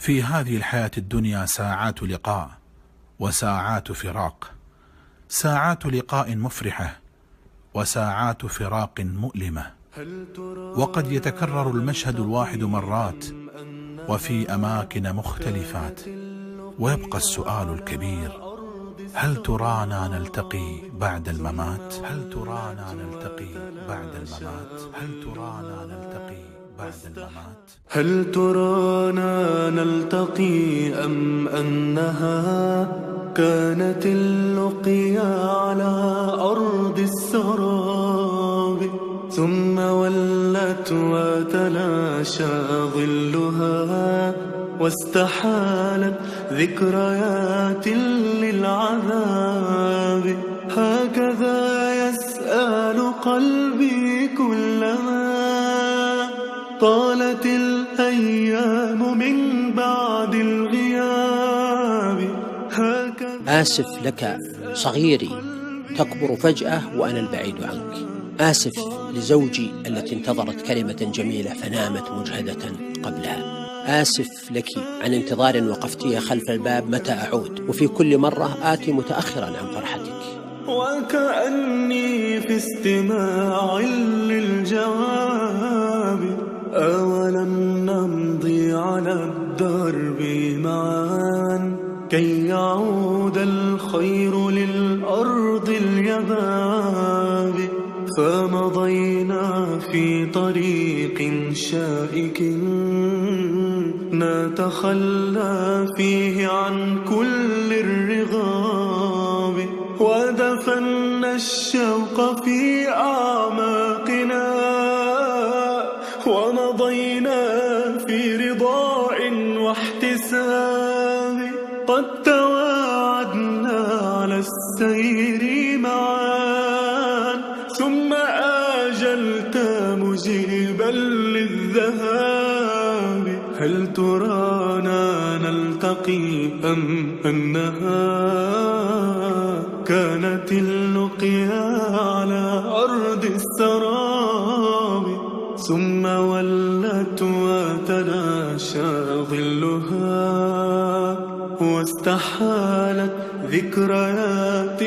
في هذه الحياة الدنيا ساعات لقاء وساعات فراق، ساعات لقاء مفرحة وساعات فراق مؤلمة، وقد يتكرر المشهد الواحد مرات وفي أماكن مختلفات، ويبقى السؤال الكبير: هل ترانا نلتقي بعد الممات؟ هل ترانا نلتقي بعد الممات؟ هل ترانا نلتقي بعد الممات؟ هل ترانا نلتقي أم أنها كانت اللقيا على أرض السراب، ثم ولت وتلاشى ظلها واستحالت ذكريات للعذاب. هكذا يسأل قلبي كلما طالت الأيام من بعد الغياب. آسف لك صغيري تكبر فجأة وأنا البعيد عنك. آسف لزوجي التي انتظرت كلمة جميلة فنامت مجهدة قبلها. آسف لك عن انتظار وقفتي خلف الباب متى أعود، وفي كل مرة آتي متأخرا عن فرحتك. وكأني في استماع للجواب أولم نمضي على الدرب معا كي يعود الخير للأرض اليباب. فمضينا في طريق شائك نتخلى فيه عن كل الرغاب، ودفنا الشوق في أعماقنا ومضينا في رضاء واحتساب. قد تواعدنا على السير معا ثم آجلت مجيبا للذهاب. هل ترانا نلتقي أم أنها كانت اللقيا على أرض السراب، ثم ولت وتلاشى ظلها واستحالت ذكريات